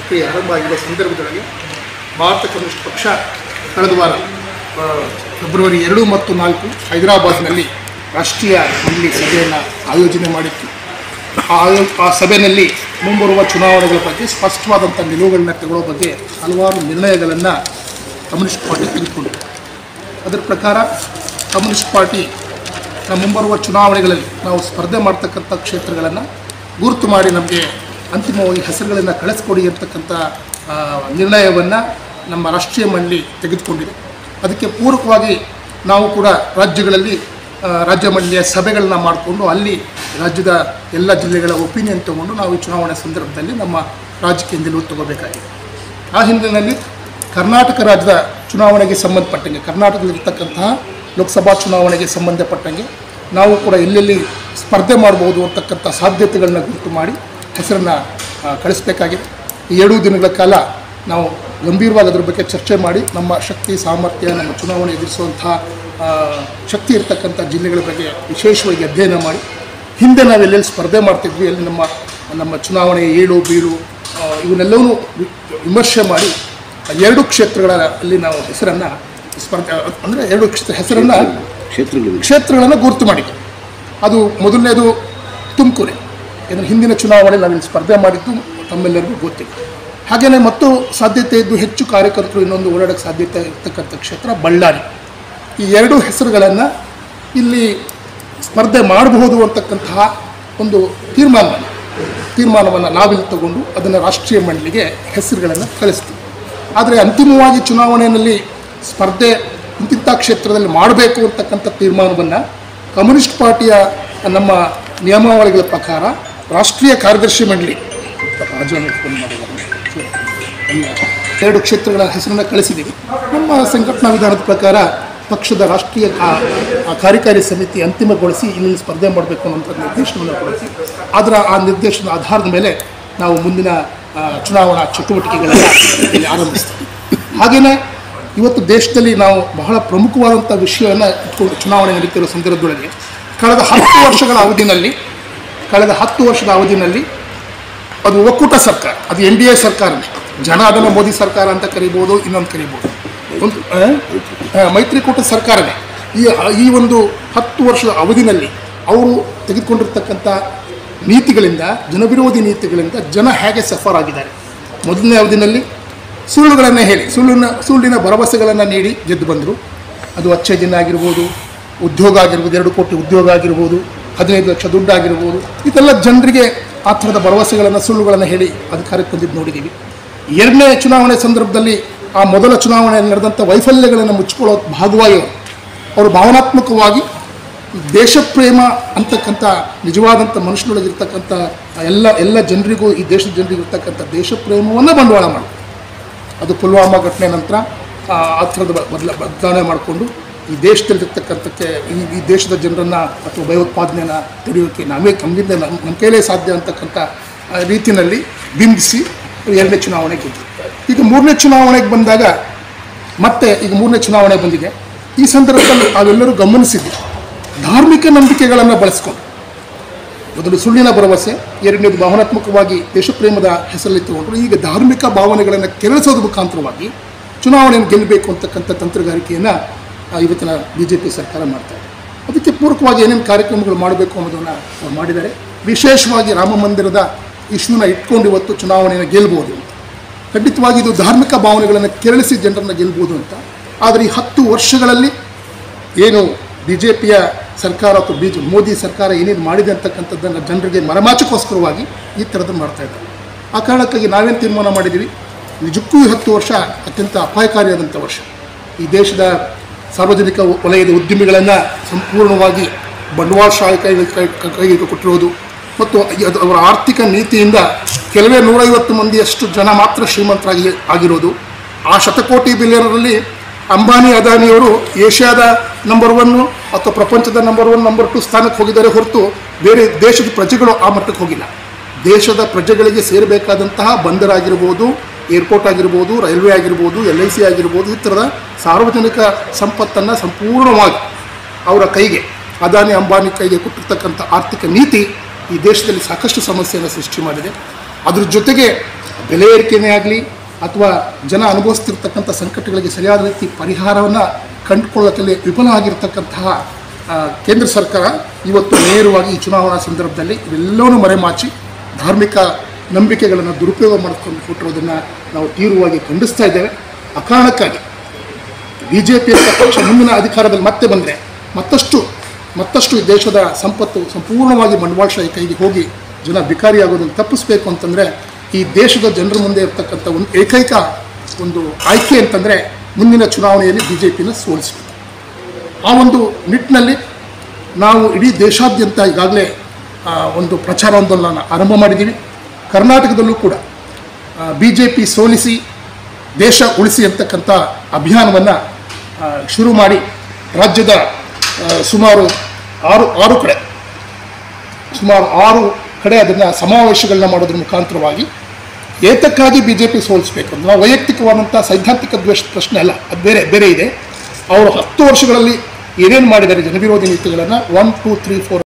ಪ್ರಕ್ರಿಯೆ ಆರಂಭ ಆಗಿರುವ ಸಂದರ್ಭದೊಳಗೆ ಭಾರತ ಕಮ್ಯುನಿಸ್ಟ್ ಪಕ್ಷ ಕಳೆದ ವಾರ ಫೆಬ್ರವರಿ 2 ಮತ್ತು 4 ಹೈದರಾಬಾದ್ನಲ್ಲಿ ರಾಷ್ಟ್ರೀಯ ಮಂಡಳಿ ಸಭೆಯನ್ನು ಆಯೋಜನೆ ಮಾಡಿತ್ತು. ಆ ಸಭೆಯಲ್ಲಿ ಮುಂಬರುವ ಚುನಾವಣೆಗಳ ಬಗ್ಗೆ ಸ್ಪಷ್ಟವಾದಂಥ ನಿಲುವುಗಳನ್ನ ತಗೊಳ್ಳೋ ಬಗ್ಗೆ ಹಲವಾರು ನಿರ್ಣಯಗಳನ್ನು ಕಮ್ಯುನಿಸ್ಟ್ ಪಾರ್ಟಿ ತೆಗೆದುಕೊಂಡಿದೆ. ಅದರ ಪ್ರಕಾರ ಕಮ್ಯುನಿಸ್ಟ್ ಪಾರ್ಟಿ ಮುಂಬರುವ ಚುನಾವಣೆಗಳಲ್ಲಿ ನಾವು ಸ್ಪರ್ಧೆ ಮಾಡ್ತಕ್ಕಂಥ ಕ್ಷೇತ್ರಗಳನ್ನು ಗುರುತು ಮಾಡಿ ನಮಗೆ ಅಂತಿಮವಾಗಿ ಹೆಸರುಗಳನ್ನು ಕಳಿಸ್ಕೊಡಿ ಅಂತಕ್ಕಂಥ ನಿರ್ಣಯವನ್ನು ನಮ್ಮ ರಾಷ್ಟ್ರೀಯ ಮಂಡಳಿ ತೆಗೆದುಕೊಂಡಿದೆ. ಅದಕ್ಕೆ ಪೂರಕವಾಗಿ ನಾವು ಕೂಡ ರಾಜ್ಯಗಳಲ್ಲಿ ರಾಜ್ಯ ಮಂಡಳಿಯ ಸಭೆಗಳನ್ನ ಮಾಡಿಕೊಂಡು ಅಲ್ಲಿ ರಾಜ್ಯದ ಎಲ್ಲ ಜಿಲ್ಲೆಗಳ ಒಪಿನಿಯನ್ ತಗೊಂಡು ನಾವು ಈ ಚುನಾವಣೆ ಸಂದರ್ಭದಲ್ಲಿ ನಮ್ಮ ರಾಜಕೀಯ ನಿಲುವು ತಗೋಬೇಕಾಗಿದೆ. ಆ ಹಿನ್ನೆಲೆಯಲ್ಲಿ ಕರ್ನಾಟಕ ರಾಜ್ಯದ ಚುನಾವಣೆಗೆ ಸಂಬಂಧಪಟ್ಟಂಗೆ, ಕರ್ನಾಟಕದಲ್ಲಿರ್ತಕ್ಕಂತಹ ಲೋಕಸಭಾ ಚುನಾವಣೆಗೆ ಸಂಬಂಧಪಟ್ಟಂಗೆ ನಾವು ಕೂಡ ಎಲ್ಲೆಲ್ಲಿ ಸ್ಪರ್ಧೆ ಮಾಡ್ಬೋದು ಅಂತಕ್ಕಂಥ ಸಾಧ್ಯತೆಗಳನ್ನ ಗುರುತು ಮಾಡಿ ಹೆಸರನ್ನು ಕಳಿಸಬೇಕಾಗಿದೆ. ಈ 2 ದಿನಗಳ ಕಾಲ ನಾವು ಗಂಭೀರವಾಗಿ ಅದರ ಬಗ್ಗೆ ಚರ್ಚೆ ಮಾಡಿ ನಮ್ಮ ಶಕ್ತಿ ಸಾಮರ್ಥ್ಯ, ನಮ್ಮ ಚುನಾವಣೆ ಎದುರಿಸುವಂಥ ಶಕ್ತಿ ಇರತಕ್ಕಂಥ ಜಿಲ್ಲೆಗಳ ಬಗ್ಗೆ ವಿಶೇಷವಾಗಿ ಅಧ್ಯಯನ ಮಾಡಿ, ಹಿಂದೆ ನಾವು ಎಲ್ಲೆಲ್ಲಿ ಸ್ಪರ್ಧೆ ಮಾಡ್ತಿದ್ವಿ ಅಲ್ಲಿ ನಮ್ಮ ಚುನಾವಣೆ ಏಳು ಬೀಳು ಇವನ್ನೆಲ್ಲವೂ ವಿಮರ್ಶೆ ಮಾಡಿ 2 ಕ್ಷೇತ್ರಗಳಲ್ಲಿ ನಾವು ಹೆಸರನ್ನು ಸ್ಪರ್ಧೆ ಅಂದರೆ 2 ಕ್ಷೇತ್ರಗಳನ್ನು ಗುರುತು ಮಾಡಿದ್ವಿ. ಅದು ಮೊದಲನೇದು ತುಮಕೂರು. ಇದನ್ನು ಹಿಂದಿನ ಚುನಾವಣೆ ನಾವಿಲ್ಲಿ ಸ್ಪರ್ಧೆ ಮಾಡಿದ್ದು ತಮ್ಮೆಲ್ಲರಿಗೂ ಗೊತ್ತಿದೆ. ಹಾಗೆಯೇ ಮತ್ತು ಸಾಧ್ಯತೆ ಇದ್ದು ಹೆಚ್ಚು ಕಾರ್ಯಕರ್ತರು ಇನ್ನೊಂದು ಓಡಾಡೋಕ್ಕೆ ಸಾಧ್ಯತೆ ಇರ್ತಕ್ಕಂಥ ಕ್ಷೇತ್ರ ಬಳ್ಳಾರಿ. ಈ 2 ಹೆಸರುಗಳನ್ನು ಇಲ್ಲಿ ಸ್ಪರ್ಧೆ ಮಾಡಬಹುದು ಅಂತಕ್ಕಂತಹ ಒಂದು ತೀರ್ಮಾನವನ್ನು ನಾವಿಲ್ಲಿ ತಗೊಂಡು ಅದನ್ನು ರಾಷ್ಟ್ರೀಯ ಮಂಡಳಿಗೆ ಹೆಸರುಗಳನ್ನು ಕಳಿಸ್ತೀವಿ. ಆದರೆ ಅಂತಿಮವಾಗಿ ಚುನಾವಣೆಯಲ್ಲಿ ಸ್ಪರ್ಧೆ ಇಂತಿಂಥ ಕ್ಷೇತ್ರದಲ್ಲಿ ಮಾಡಬೇಕು ಅಂತಕ್ಕಂಥ ತೀರ್ಮಾನವನ್ನು ಕಮ್ಯುನಿಸ್ಟ್ ಪಾರ್ಟಿಯ ನಮ್ಮ ನಿಯಮಾವಳಿಗಳ ಪ್ರಕಾರ ರಾಷ್ಟ್ರೀಯ ಕಾರ್ಯದರ್ಶಿ ಮಂಡಳಿ 2 ಕ್ಷೇತ್ರಗಳ ಹೆಸರನ್ನು ಕಳಿಸಿದ್ದೀವಿ. ನಮ್ಮ ಸಂಘಟನಾ ವಿಧಾನದ ಪ್ರಕಾರ ಪಕ್ಷದ ರಾಷ್ಟ್ರೀಯ ಕಾರ್ಯಕಾರಿ ಸಮಿತಿ ಅಂತಿಮಗೊಳಿಸಿ ಇಲ್ಲಿ ಸ್ಪರ್ಧೆ ಮಾಡಬೇಕು ಅನ್ನೋಂಥ ನಿರ್ದೇಶನವನ್ನು ಕೊಡಿಸಿ ಆ ನಿರ್ದೇಶನದ ಆಧಾರದ ಮೇಲೆ ನಾವು ಮುಂದಿನ ಚುನಾವಣಾ ಚಟುವಟಿಕೆಗಳನ್ನು ಇಲ್ಲಿ ಆರಂಭಿಸ್ತೀವಿ. ಹಾಗೆಯೇ ಇವತ್ತು ದೇಶದಲ್ಲಿ ನಾವು ಬಹಳ ಪ್ರಮುಖವಾದಂಥ ವಿಷಯವನ್ನು ಇಟ್ಕೊಂಡು ಚುನಾವಣೆ ನಡೀತಿರೋ ಸಂದರ್ಭದೊಳಗೆ ಕಳೆದ 10 ವರ್ಷದ ಅವಧಿನಲ್ಲಿ ಅದು ಒಕ್ಕೂಟ ಸರ್ಕಾರ, ಅದು NDA ಸರ್ಕಾರನೇ. ಜನ ಅದನ್ನು ಮೋದಿ ಸರ್ಕಾರ ಅಂತ ಕರಿಬೋದು, ಇನ್ನೊಂದು ಕರಿಬೋದು, ಒಂದು ಮೈತ್ರಿಕೂಟ ಸರ್ಕಾರನೇ. ಈ ಒಂದು 10 ವರ್ಷದ ಅವಧಿನಲ್ಲಿ ಅವರು ತೆಗೆದುಕೊಂಡಿರ್ತಕ್ಕಂಥ ನೀತಿಗಳಿಂದ, ಜನವಿರೋಧಿ ನೀತಿಗಳಿಂದ ಜನ ಹೇಗೆ ಸಫರ್ ಆಗಿದ್ದಾರೆ. ಮೊದಲನೇ ಅವಧಿನಲ್ಲಿ ಸುಳ್ಳುಗಳನ್ನು ಹೇಳಿ ಸುಳ್ಳಿನ ಭರವಸೆಗಳನ್ನು ನೀಡಿ ಗೆದ್ದು ಬಂದರು. ಅದು ಅಚ್ಚೇದಿನ ಆಗಿರ್ಬೋದು, ಉದ್ಯೋಗ ಆಗಿರ್ಬೋದು, 2 ಕೋಟಿ ಉದ್ಯೋಗ ಆಗಿರ್ಬೋದು, 15 ಲಕ್ಷ ದುಡ್ಡು ಆಗಿರ್ಬೋದು, ಇದೆಲ್ಲ ಜನರಿಗೆ ಆ ಥರದ ಭರವಸೆಗಳನ್ನು ಸುಳ್ಳುಗಳನ್ನು ಹೇಳಿ ಅಧಿಕಾರಕ್ಕೆ ಬಂದಿದ್ದು ನೋಡಿದ್ದೀವಿ. 2ನೇ ಚುನಾವಣೆ ಸಂದರ್ಭದಲ್ಲಿ ಆ ಮೊದಲ ಚುನಾವಣೆಯಲ್ಲಿ ನಡೆದಂಥ ವೈಫಲ್ಯಗಳನ್ನು ಮುಚ್ಚಿಕೊಳ್ಳೋ ಭಾಗವಾಗಿ ಅವರು ಭಾವನಾತ್ಮಕವಾಗಿ ದೇಶಪ್ರೇಮ ಅಂತಕ್ಕಂಥ ನಿಜವಾದಂಥ ಮನುಷ್ಯನೊಳಗಿರ್ತಕ್ಕಂಥ ಎಲ್ಲ ಜನರಿಗೂ, ಈ ದೇಶದ ಜನರಿಗೂ ಇರ್ತಕ್ಕಂಥ ದೇಶಪ್ರೇಮವನ್ನು ಬಂಡವಾಳ ಮಾಡಿ ಅದು ಪುಲ್ವಾಮಾ ಘಟನೆ ನಂತರ ಆ ಥರದ ಬದಲಾವಣೆ ಮಾಡಿಕೊಂಡು ಈ ದೇಶದಲ್ಲಿರ್ತಕ್ಕಂಥಕ್ಕೆ ಈ ದೇಶದ ಜನರನ್ನು ಅಥವಾ ಭಯೋತ್ಪಾದನೆಯನ್ನು ತಡೆಯೋಕ್ಕೆ ನಮ್ಮಿಂದ ನಮ್ಮ ಕೈಲೇ ಸಾಧ್ಯ ಅಂತಕ್ಕಂಥ ರೀತಿಯಲ್ಲಿ ಬಿಂಬಿಸಿ 2ನೇ ಚುನಾವಣೆಗೆ ಗೆದ್ದು. ಈಗ 3ನೇ ಚುನಾವಣೆಗೆ ಬಂದಾಗ ಮತ್ತೆ ಈಗ 3ನೇ ಚುನಾವಣೆ ಬಂದಿದೆ. ಈ ಸಂದರ್ಭದಲ್ಲಿ ನಾವೆಲ್ಲರೂ ಗಮನಿಸಿದ್ವಿ, ಧಾರ್ಮಿಕ ನಂಬಿಕೆಗಳನ್ನು ಬಳಸ್ಕೊಂಡು ಮೊದಲು ಸುಳ್ಳಿನ ಭರವಸೆ, 2ನೇದು ಭಾವನಾತ್ಮಕವಾಗಿ ದೇಶಪ್ರೇಮದ ಹೆಸರಲ್ಲಿ ತಗೊಂಡ್ರು. ಈಗ ಧಾರ್ಮಿಕ ಭಾವನೆಗಳನ್ನು ಕೆರಳಿಸೋದ್ರ ಮುಖಾಂತರವಾಗಿ ಚುನಾವಣೆಯನ್ನು ಗೆಲ್ಲಬೇಕು ಅಂತಕ್ಕಂಥ ತಂತ್ರಗಾರಿಕೆಯನ್ನು ಇವತ್ತಿನ BJP ಸರ್ಕಾರ ಮಾಡ್ತಾರೆ. ಅದಕ್ಕೆ ಪೂರಕವಾಗಿ ಏನೇನು ಕಾರ್ಯಕ್ರಮಗಳು ಮಾಡಬೇಕು ಅನ್ನೋದನ್ನು ಅವ್ರು ಮಾಡಿದ್ದಾರೆ. ವಿಶೇಷವಾಗಿ ರಾಮ ಮಂದಿರದ ಇಶ್ಯೂನ ಇಟ್ಕೊಂಡು ಇವತ್ತು ಚುನಾವಣೆಯನ್ನು ಗೆಲ್ಬೋದು ಅಂತ. ಖಂಡಿತವಾಗಿ ಇದು ಧಾರ್ಮಿಕ ಭಾವನೆಗಳನ್ನು ಕೆರಳಿಸಿ ಜನರನ್ನು ಗೆಲ್ಬೋದು ಅಂತ. ಆದರೆ ಈ 10 ವರ್ಷಗಳಲ್ಲಿ ಏನು BJPಯ ಸರ್ಕಾರ ಅಥವಾ ಮೋದಿ ಸರ್ಕಾರ ಏನೇನು ಮಾಡಿದೆ ಅಂತಕ್ಕಂಥದ್ದನ್ನು ಜನರಿಗೆ ಮರೆಮಾಚಕ್ಕೋಸ್ಕರವಾಗಿ ಈ ಥರದ್ದು ಮಾಡ್ತಾಯಿದ್ದಾರೆ. ಆ ಕಾರಣಕ್ಕಾಗಿ ನಾವೇನು ತೀರ್ಮಾನ ಮಾಡಿದ್ದೀವಿ, ನಿಜಕ್ಕೂ ಈ 10 ವರ್ಷ ಅತ್ಯಂತ ಅಪಾಯಕಾರಿಯಾದಂಥ ವರ್ಷ. ಈ ದೇಶದ ಸಾರ್ವಜನಿಕ ವಲಯದ ಉದ್ಯಮಿಗಳನ್ನು ಸಂಪೂರ್ಣವಾಗಿ ಬಂಡವಾಳಶಾಹಿ ಕೈಗೆ ಕೊಟ್ಟಿರೋದು ಮತ್ತು ಅವರ ಆರ್ಥಿಕ ನೀತಿಯಿಂದ ಕೆಲವೇ 150 ಮಂದಿಯಷ್ಟು ಜನ ಮಾತ್ರ ಆಗಿರೋದು. ಆ ಶತಕೋಟಿ ಬಿಲಿಯನರಲ್ಲಿ ಅಂಬಾನಿ ಅದಾನಿಯವರು ಏಷ್ಯಾದ ನಂಬರ್ 1 ಅಥವಾ ಪ್ರಪಂಚದ ನಂಬರ್ 1 ನಂಬರ್ 2 ಸ್ಥಾನಕ್ಕೆ ಹೋಗಿದ್ದಾರೆ ಹೊರತು ಬೇರೆ ದೇಶದ ಪ್ರಜೆಗಳು ಆ ಮಟ್ಟಕ್ಕೆ ಹೋಗಿಲ್ಲ. ದೇಶದ ಪ್ರಜೆಗಳಿಗೆ ಸೇರಬೇಕಾದಂತಹ ಬಂದರಾಗಿರ್ಬೋದು, ಏರ್ಪೋರ್ಟ್ ಆಗಿರ್ಬೋದು, ರೈಲ್ವೆ ಆಗಿರ್ಬೋದು, LIC ಆಗಿರ್ಬೋದು, ಈ ಥರದ ಸಾರ್ವಜನಿಕ ಸಂಪತ್ತನ್ನು ಸಂಪೂರ್ಣವಾಗಿ ಅವರ ಕೈಗೆ, ಅದಾನಿ ಅಂಬಾನಿ ಕೈಗೆ ಕೊಟ್ಟಿರ್ತಕ್ಕಂಥ ಆರ್ಥಿಕ ನೀತಿ ಈ ದೇಶದಲ್ಲಿ ಸಾಕಷ್ಟು ಸಮಸ್ಯೆಯನ್ನು ಸೃಷ್ಟಿ ಮಾಡಿದೆ. ಅದ್ರ ಜೊತೆಗೆ ಬೆಲೆ ಏರಿಕೆಯೇ ಆಗಲಿ ಅಥವಾ ಜನ ಅನುಭವಿಸ್ತಿರ್ತಕ್ಕಂಥ ಸಂಕಟಗಳಿಗೆ ಸರಿಯಾದ ರೀತಿ ಪರಿಹಾರವನ್ನು ಕಂಡುಕೊಳ್ಳೋದಲ್ಲಿ ವಿಫಲ ಆಗಿರ್ತಕ್ಕಂತಹ ಕೇಂದ್ರ ಸರ್ಕಾರ ಇವತ್ತು ನೇರವಾಗಿ ಈ ಚುನಾವಣಾ ಸಂದರ್ಭದಲ್ಲಿ ಇವೆಲ್ಲವನ್ನೂ ಮರೆಮಾಚಿ ಧಾರ್ಮಿಕ ನಂಬಿಕೆಗಳನ್ನು ದುರುಪಯೋಗ ಮಾಡಿಕೊಂಡು ಕೊಟ್ಟಿರೋದನ್ನು ನಾವು ತೀವ್ರವಾಗಿ ಖಂಡಿಸ್ತಾ ಇದ್ದೇವೆ. ಅಕಾರಣಕ್ಕಾಗಿ BJP ಅಂತ ಪಕ್ಷ ಮುಂದಿನ ಅಧಿಕಾರದಲ್ಲಿ ಮತ್ತೆ ಬಂದರೆ ಮತ್ತಷ್ಟು ಈ ದೇಶದ ಸಂಪತ್ತು ಸಂಪೂರ್ಣವಾಗಿ ಬಂಡವಾಳಶಾಹಿ ಕೈಗೆ ಹೋಗಿ ಜನ ಬಿಕಾರಿಯಾಗೋದನ್ನು ತಪ್ಪಿಸಬೇಕು ಅಂತಂದರೆ ಈ ದೇಶದ ಜನರ ಮುಂದೆ ಇರ್ತಕ್ಕಂಥ ಒಂದು ಏಕೈಕ ಒಂದು ಆಯ್ಕೆ ಅಂತಂದರೆ ಮುಂದಿನ ಚುನಾವಣೆಯಲ್ಲಿ BJPನ ಸೋಲಿಸಬೇಕು. ಆ ಒಂದು ನಿಟ್ಟಿನಲ್ಲಿ ನಾವು ಇಡೀ ದೇಶಾದ್ಯಂತ ಈಗಾಗಲೇ ಒಂದು ಪ್ರಚಾರಾಂದೋಲನ ಆರಂಭ ಮಾಡಿದ್ದೀವಿ. ಕರ್ನಾಟಕದಲ್ಲೂ ಕೂಡ BJP ಸೋಲಿಸಿ ದೇಶ ಉಳಿಸಿ ಅಂತಕ್ಕಂಥ ಅಭಿಯಾನವನ್ನು ಶುರು ಮಾಡಿ ರಾಜ್ಯದ ಸುಮಾರು ಆರು ಕಡೆ ಅದನ್ನು ಸಮಾವೇಶಗಳನ್ನ ಮಾಡೋದ್ರ ಮುಖಾಂತರವಾಗಿ ಏತಕ್ಕಾಗಿ BJP ಸೋಲಿಸಬೇಕು ಅಂತ ನಾವು ವೈಯಕ್ತಿಕವಾದಂಥ ಸೈದ್ಧಾಂತಿಕ ಪ್ರಶ್ನೆ ಅಲ್ಲ, ಅದು ಬೇರೆ ಇದೆ. ಅವರು 10 ವರ್ಷಗಳಲ್ಲಿ ಏನೇನು ಮಾಡಿದ್ದಾರೆ ಜನವಿರೋಧಿ ನೀತಿಗಳನ್ನು 1, 2, 3, 4